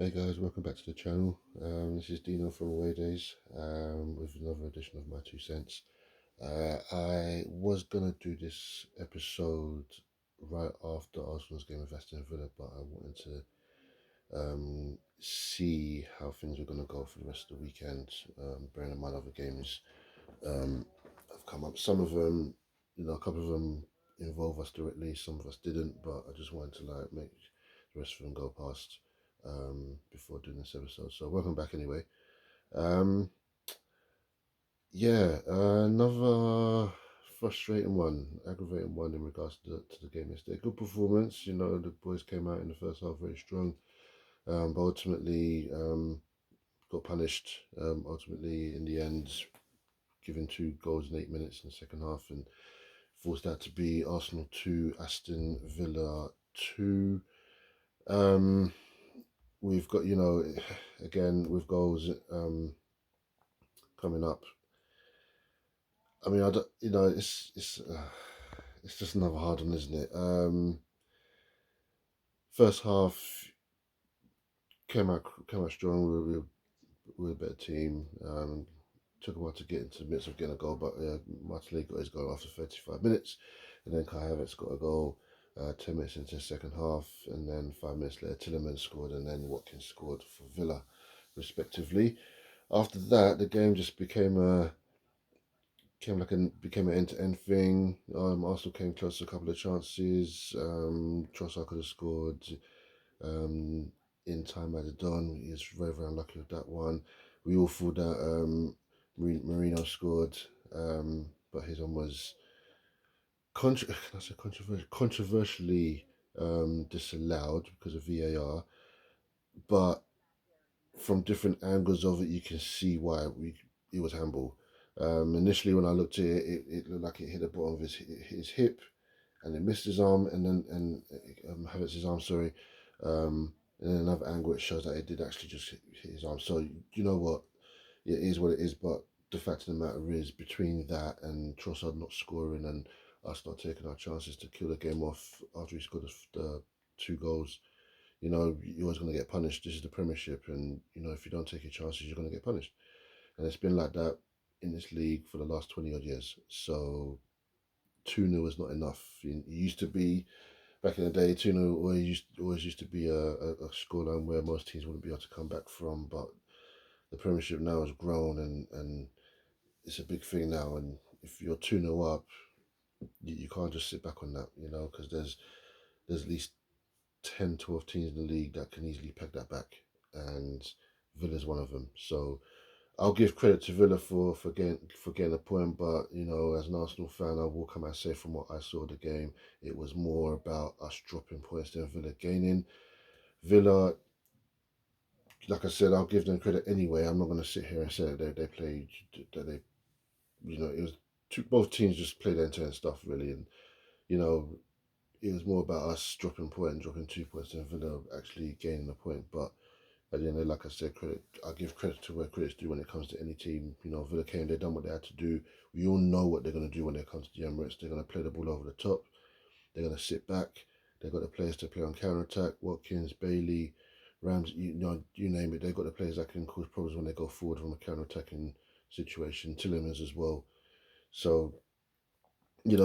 Hey guys, welcome back to the channel. This is Dino from Away Days with another edition of my 2 cents. I was gonna do this episode right after Arsenal's game with Aston Villa, but I wanted to see how things were gonna go for the rest of the weekend. Bearing in mind other games have come up. Some of them, a couple of them involve us directly. Some of us didn't, but I just wanted to make the rest of them go past before doing this episode. So welcome back anyway. Um, another frustrating one, aggravating one in regards to the game yesterday. Good performance. The boys came out in the first half very strong, but ultimately got punished. Ultimately, in the end, given 2 goals in 8 minutes in the second half, and forced that to be Arsenal 2, Aston Villa 2. We've got, again, with goals coming up. I mean, I don't, it's just another hard one, isn't it? First half came out strong. We were a better team. Took a while to get into the midst of getting a goal, but Martinelli got his goal after 35 minutes, and then Kai Havertz got a goal 10 minutes into the second half, and then 5 minutes later Tielemans scored, and then Watkins scored for Villa, respectively. After that, the game just became became an end-to-end thing. Arsenal came close to a couple of chances. Trossard could have scored in time at the dawn. He was very, very unlucky with that one. We all thought that Marino scored, but his one was controversially disallowed because of VAR. But from different angles of it, you can see why it was handball. Initially, when I looked at it, it looked like it hit the bottom of his hip, and it missed his arm, and then Havertz's arm, sorry. And then another angle, it shows that it did actually just hit his arm. So you know what, it is what it is. But the fact of the matter is, between that and Trossard not scoring and us not taking our chances to kill the game off after he scored the 2 goals, you're always going to get punished. This is the Premiership, and if you don't take your chances, you're going to get punished. And it's been like that in this league for the last 20 odd years. So 2-0 is not enough. It used to be, back in the day, 2-0 always used to be a scoreline where most teams wouldn't be able to come back from. But the Premiership now has grown, and it's a big thing now. And if you're 2-0 up, you can't just sit back on that, because there's at least 10, 12 teams in the league that can easily peg that back, and Villa's one of them. So I'll give credit to Villa for getting a point, but as an Arsenal fan, I will come and say from what I saw of the game, it was more about us dropping points than Villa gaining. Villa, like I said, I'll give them credit anyway. I'm not going to sit here and say that they played, that they, it was both teams just played end-to-end stuff really, and you know it was more about us dropping 2 points than Villa actually gaining a point. But at the end of the day, like I said, I give credit to where credit's due when it comes to any team. Villa came, they done what they had to do. We all know what they're going to do when they come to the Emirates. They're going to play the ball over the top. They're going to sit back. They've got the players to play on counter attack. Watkins, Bailey, Rams, you name it. They've got the players that can cause problems when they go forward from a counter attacking situation. Tillemans as well. So it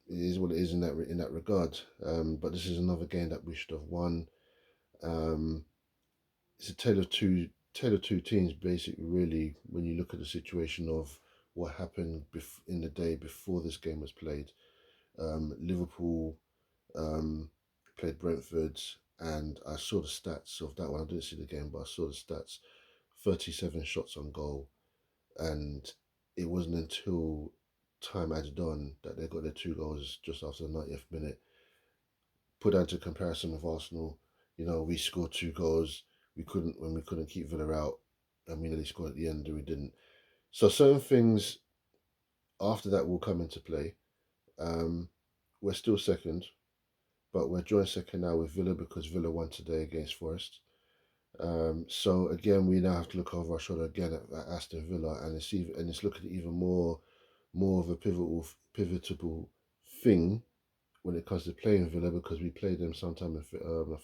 is what it is in that regard. But this is another game that we should have won. It's a tale of two teams, basically. Really, when you look at the situation of what happened in the day before this game was played, Liverpool played Brentford, and I saw the stats of that one. I didn't see the game, but I saw the stats: 37 shots on goal, and it wasn't until time added on that they got their 2 goals just after the 90th minute. Put that into comparison with Arsenal, we scored 2 goals. We couldn't keep Villa out, and we nearly scored at the end, and we didn't. So certain things after that will come into play. We're still second, but we're joint second now with Villa because Villa won today against Forest. So again, we now have to look over our shoulder again at Aston Villa, and it's looking even more of a pivotal thing when it comes to playing Villa, because we played them sometime I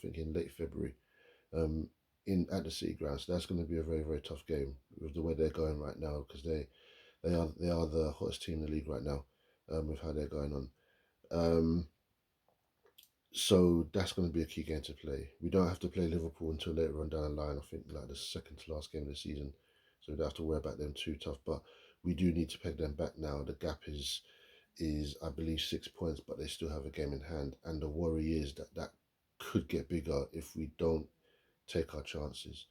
think in late February. in at the City ground. So that's going to be a very very tough game with the way they're going right now because they are the hottest team in the league right now, with how they're going on. Um, so that's going to be a key game to play. We don't have to play Liverpool until later on down the line. I think like the second to last game of the season, so we don't have to worry about them too tough. But we do need to peg them back now. The gap is I believe 6 points, but they still have a game in hand, and the worry is that that could get bigger if we don't take our chances.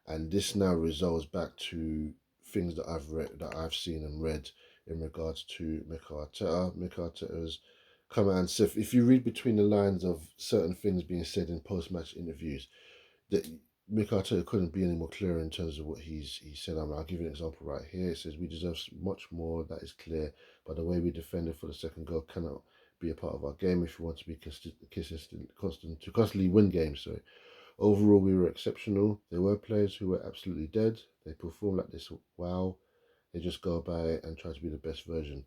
And this now resolves back to things that I've read, that I've seen and read in regards to Mikel Arteta. Mikel Arteta's come out and said, if you read between the lines of certain things being said in post-match interviews, that Mikel Arteta couldn't be any more clear in terms of what he said. I'll give you an example right here. It says we deserve much more. That is clear, but the way we defended for the second goal cannot be a part of our game if we want to be consistent to constantly win games. So overall, we were exceptional. There were players who were absolutely dead. They performed like this. Wow. They just go about it and try to be the best version.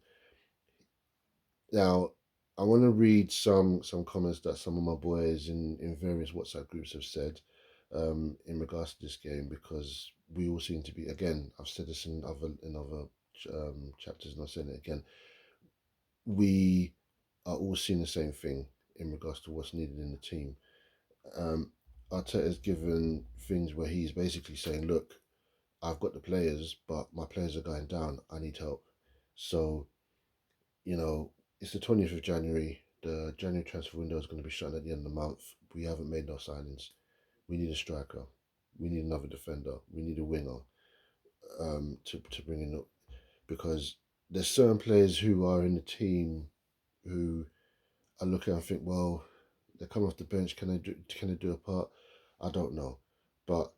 Now, I want to read some comments that some of my boys in various WhatsApp groups have said in regards to this game because we all seem to be, again, I've said this in other chapters and I'll say it again. We are all seeing the same thing in regards to what's needed in the team. Um, Arteta's given things where he's basically saying, look, I've got the players, but my players are going down. I need help. So, you know, it's the 20th of January. The January transfer window is going to be shut at the end of the month. We haven't made no signings. We need a striker. We need another defender. We need a winger to bring in up because there's certain players who are in the team who are looking and think, well, they come off the bench. Can they do a part? I don't know, but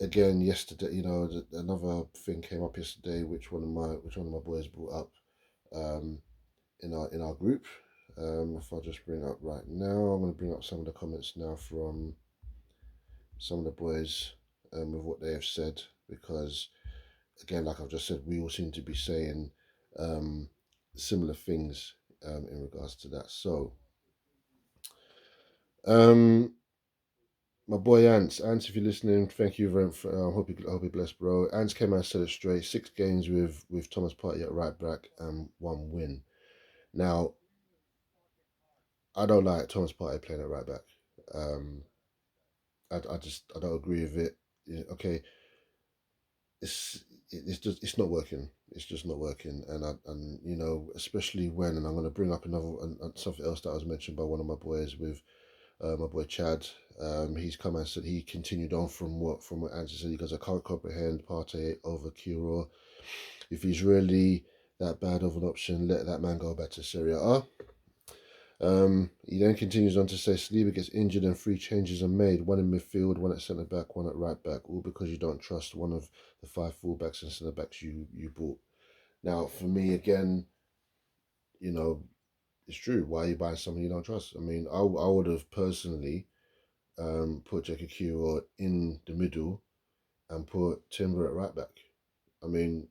again, yesterday, another thing came up yesterday, which one of my boys brought up in our group. If I just bring up right now, I'm going to bring up some of the comments now from some of the boys with what they have said because again, like I've just said, we all seem to be saying um, similar things in regards to that. So, um, my boy Ants, if you're listening, thank you very much. Hope you're blessed, bro. Ants came out and said it straight. 6 games with Thomas Partey at right back and 1 win. Now, I don't like Thomas Partey playing at right back. Um, I don't agree with it. Yeah, okay, it's not working. It's just not working, and especially when, and I'm going to bring up something else that was mentioned by one of my boys with my boy Chad. He's come and said he continued on from what Angie said. He goes, I can't comprehend Partey over Curo. If he's really that bad of an option, let that man go back to Serie A. He then continues on to say Saliba gets injured and 3 changes are made, one in midfield, one at centre back, one at right back, all because you don't trust one of the 5 fullbacks and centre backs you bought. Now, for me, again, you know, it's true. Why are you buying someone you don't trust? I mean, I would have personally put Jackie Kiro in the middle and put Timber at right back. I mean,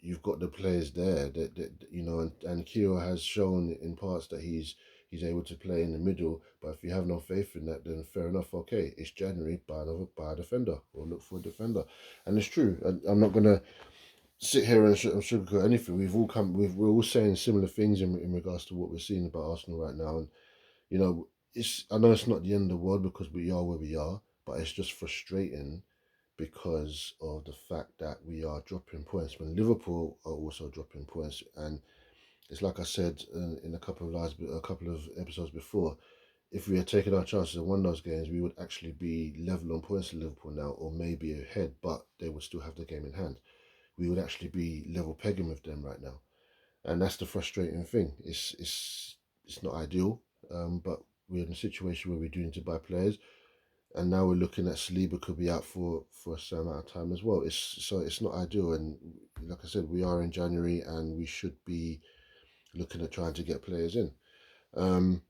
you've got the players there and Kiro has shown in parts that he's able to play in the middle. But if you have no faith in that, then fair enough. Okay, it's January. Buy a defender or look for a defender, and it's true. I'm not gonna sit here and sugarcoat anything. We're all saying similar things in regards to what we're seeing about Arsenal right now, and I know it's not the end of the world because we are where we are, but it's just frustrating because of the fact that we are dropping points when Liverpool are also dropping points. And it's like I said in a couple of episodes before, if we had taken our chances and won those games, we would actually be level on points to Liverpool now, or maybe ahead, but they would still have the game in hand. We would actually be level pegging with them right now, and that's the frustrating thing. It's not ideal, but we're in a situation where we do need to buy players, and now we're looking at Saliba could be out for a certain amount of time as well. It's not ideal, and like I said, we are in January, and we should be looking at trying to get players in. Um,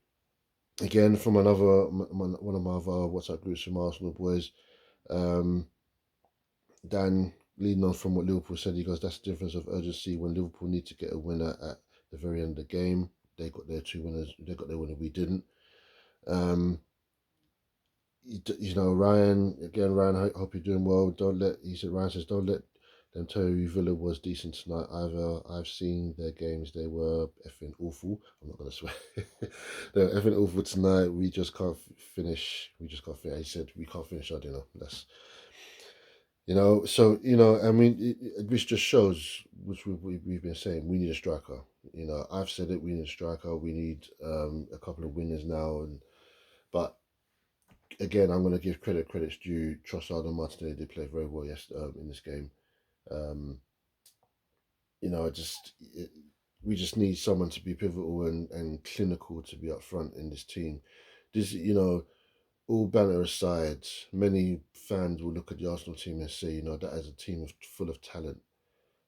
Again, from one of my other WhatsApp groups from Arsenal boys, um, Dan, leading on from what Liverpool said, he goes, that's the difference of urgency when Liverpool need to get a winner at the very end of the game. They got their 2 winners. They got their winner. We didn't. Um, you know, Ryan again. Ryan, I hope you're doing well. Don't let he said. Ryan says, don't let them tell you Villa was decent tonight. I've seen their games. They were effing awful. I'm not gonna swear. They're effing awful tonight. We just can't finish. We just can't finish. He said we can't finish our dinner. That's so I mean, which just shows, which we've been saying, we need a striker. I've said it. We need a striker. We need a couple of winners now, but again, I'm going to give credit's due. Trossard and Martinelli did play very well in this game. Um, you know, I just we just need someone to be pivotal and clinical to be up front in this team. This, all banter aside, many fans will look at the Arsenal team and say, that as a team full of talent,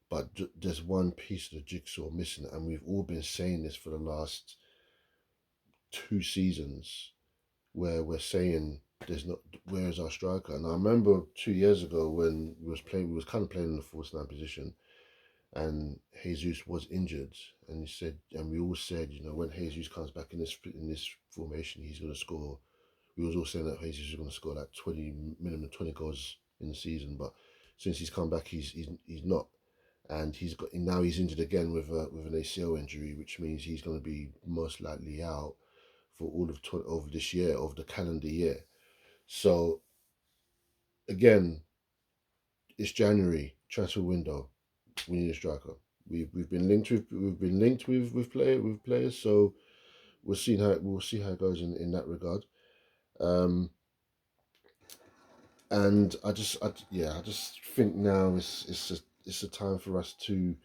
but there's one piece of the jigsaw missing, and we've all been saying this for the last 2 seasons, where we're saying there's not where is our striker. And I remember 2 years ago when we was kind of playing in the false nine position, and Jesus was injured, and we all said, when Jesus comes back in this formation, he's going to score. We was all saying that Jesus is going to score like 20 goals in the season, but since he's come back, he's not, and he's injured again with an ACL injury, which means he's going to be most likely out for all of this year, of the calendar year. So again, it's January transfer window. We need a striker. We've been linked with players, so we'll see how it goes in that regard. Um, and I just think now it's a time for us to.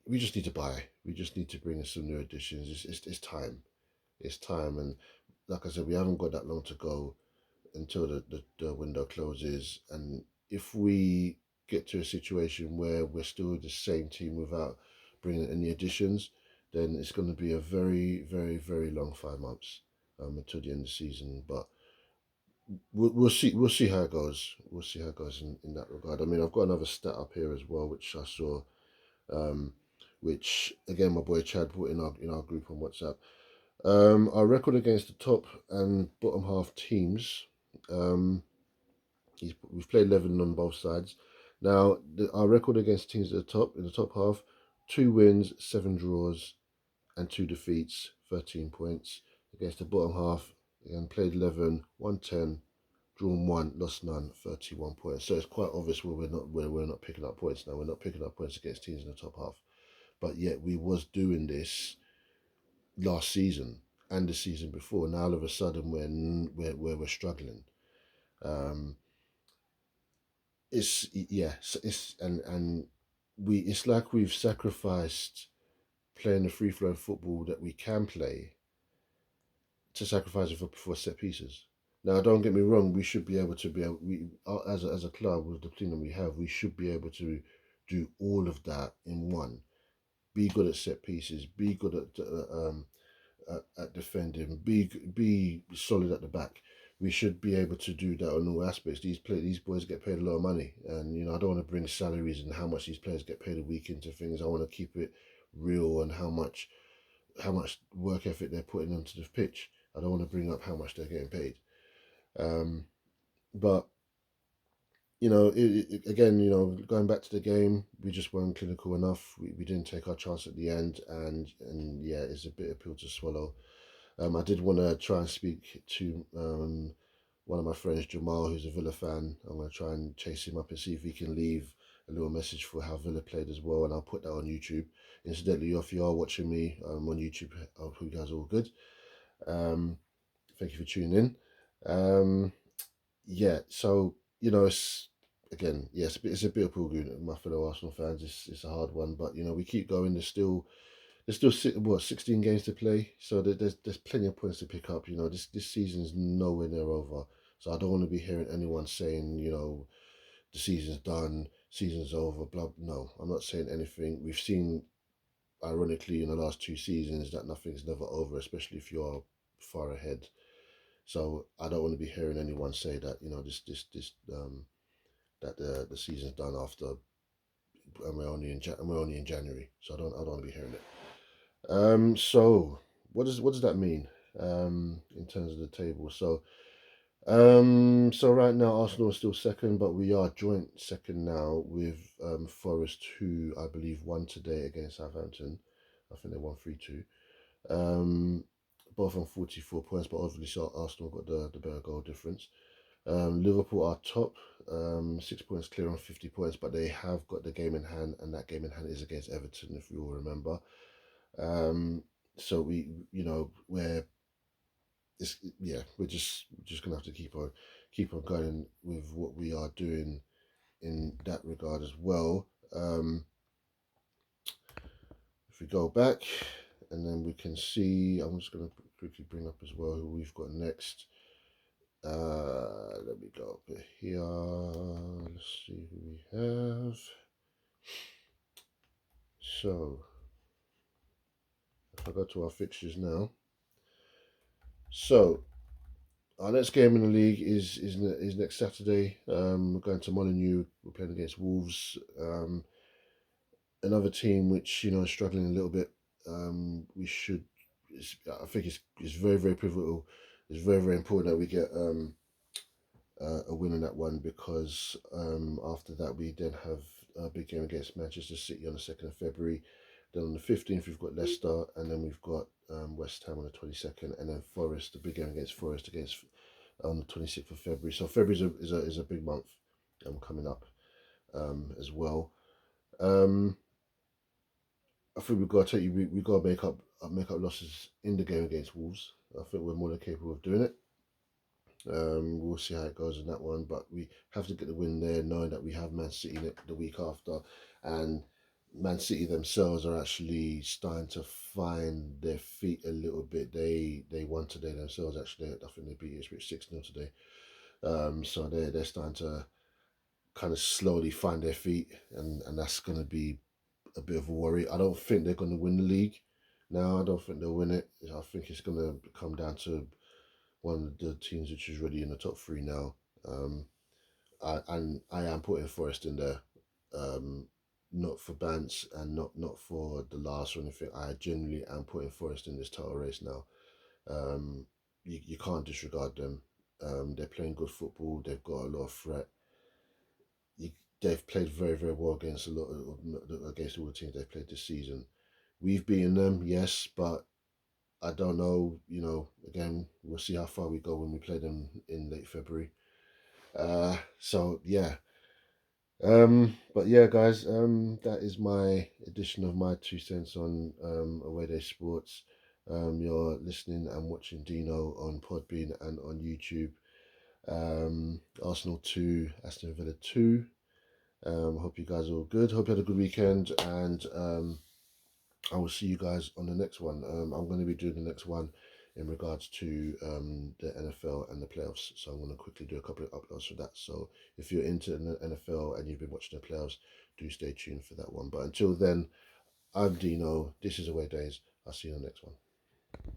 We just need to buy. We just need to bring in some new additions. It's time. It's time, and like I said, we haven't got that long to go until the window closes. And if we get to a situation where we're still the same team without bringing any additions, then it's going to be a very, very, very long 5 months until the end of the season. But we'll see. We'll see how it goes. We'll see how it goes in that regard. I mean, I've got another stat up here as well, which I saw, um, which again my boy Chad put in our group on WhatsApp. Our record against the top and bottom half teams. Um, we've played 11 on both sides. Now, our record against teams at the top, in the top half: 2 wins, 7 draws, and 2 defeats, 13 points. Against the bottom half, again, played 11, won 10, drawn 1, lost none, 31 points. So it's quite obvious where we're not picking up points now. We're not picking up points against teams in the top half. But yet we was doing this last season and the season before. Now all of a sudden we're struggling. Um, it's we it's like we've sacrificed playing the free flowing football that we can play to sacrifice it for set pieces. Now, don't get me wrong. We should be able to be able we as a club with the team that we have, we should be able to do all of that in one. Be good at set pieces. Be good at defending. Be solid at the back. We should be able to do that on all aspects. These boys get paid a lot of money, and I don't want to bring salaries and how much these players get paid a week into things. I want to keep it real and how much work ethic they're putting onto the pitch. I don't want to bring up how much they're getting paid. Um, but again, going back to the game, we just weren't clinical enough. We didn't take our chance at the end, and yeah, it's a bit of pill to swallow. I did want to try and speak to one of my friends, Jamal, who's a Villa fan. I'm going to try and chase him up and see if he can leave a little message for how Villa played as well, and I'll put that on YouTube. Incidentally, if you are watching me on YouTube, I hope you guys are all good. Um, Thank you for tuning in. Yeah, so it's again, yes, it's a bit of Pilgrim, my fellow Arsenal fans. It's a hard one, but we keep going. There's still 16 games to play, so there's plenty of points to pick up. This season's nowhere near over, so I don't want to be hearing anyone saying the season's done, season's over. Blah. No, I'm not saying anything. We've seen, ironically, in the last 2 seasons that nothing's never over, especially if you're far ahead. So I don't want to be hearing anyone say that that the season's done after, and we're only in January. So I don't want to be hearing it. So what does that mean? in terms of the table. So right now Arsenal is still second, but we are joint second now with Forest, who I believe won today against Southampton. I think they won 3-2. Um, both on 44 points, but obviously so Arsenal got the better goal difference. Liverpool are top, 6 points clear on 50 points, but they have got the game in hand, and that game in hand is against Everton, if you all remember. Um, so we're just gonna have to keep on going with what we are doing in that regard as well. If we go back, and then we can see, I'm just gonna quickly bring up as well who we've got next. Let me go up here. Let's see who we have. So, if I go to our fixtures now. So, our next game in the league is next Saturday. We're going to Molineux. We're playing against Wolves. Another team which is struggling a little bit. We should. I think it's very very pivotal. It's very very important that we get a win in that one, because after that we then have a big game against Manchester City on the 2nd of February. Then on the 15th we've got Leicester, and then we've got West Ham on the 22nd, and then Forest, the big game against Forest against on the 26th of February. So February is a big month coming up as well. I think we've got to we got to make up losses in the game against Wolves. I think we're more than capable of doing it. We'll see how it goes in that one, but we have to get the win there, knowing that we have Man City the week after, and Man City themselves are actually starting to find their feet a little bit. They won today themselves. Actually, I think they beat Ipswich 6-0 today. So they're starting to kind of slowly find their feet, and that's going to be a bit of a worry. I don't think they're going to win the league. No, I don't think they'll win it. I think it's going to come down to one of the teams which is already in the top three now. I am putting Forest in there, um, not for Bants and not for the last or anything. I genuinely am putting Forest in this title race now. You can't disregard them. They're playing good football. They've got a lot of threat. You, they've played very very well against against all the teams they've played this season. We've beaten them, yes, but I don't know. Again, we'll see how far we go when we play them in late February. So yeah. But yeah, guys. That is my edition of my 2 cents on away day sports. You're listening and watching Dino on Podbean and on YouTube. Arsenal 2, Aston Villa 2. Hope you guys are all good. Hope you had a good weekend, and I will see you guys on the next one. I'm going to be doing the next one in regards to the NFL and the playoffs. So I'm going to quickly do a couple of uploads for that. So if you're into the NFL and you've been watching the playoffs, do stay tuned for that one. But until then, I'm Dino. This is Away Days. I'll see you on the next one.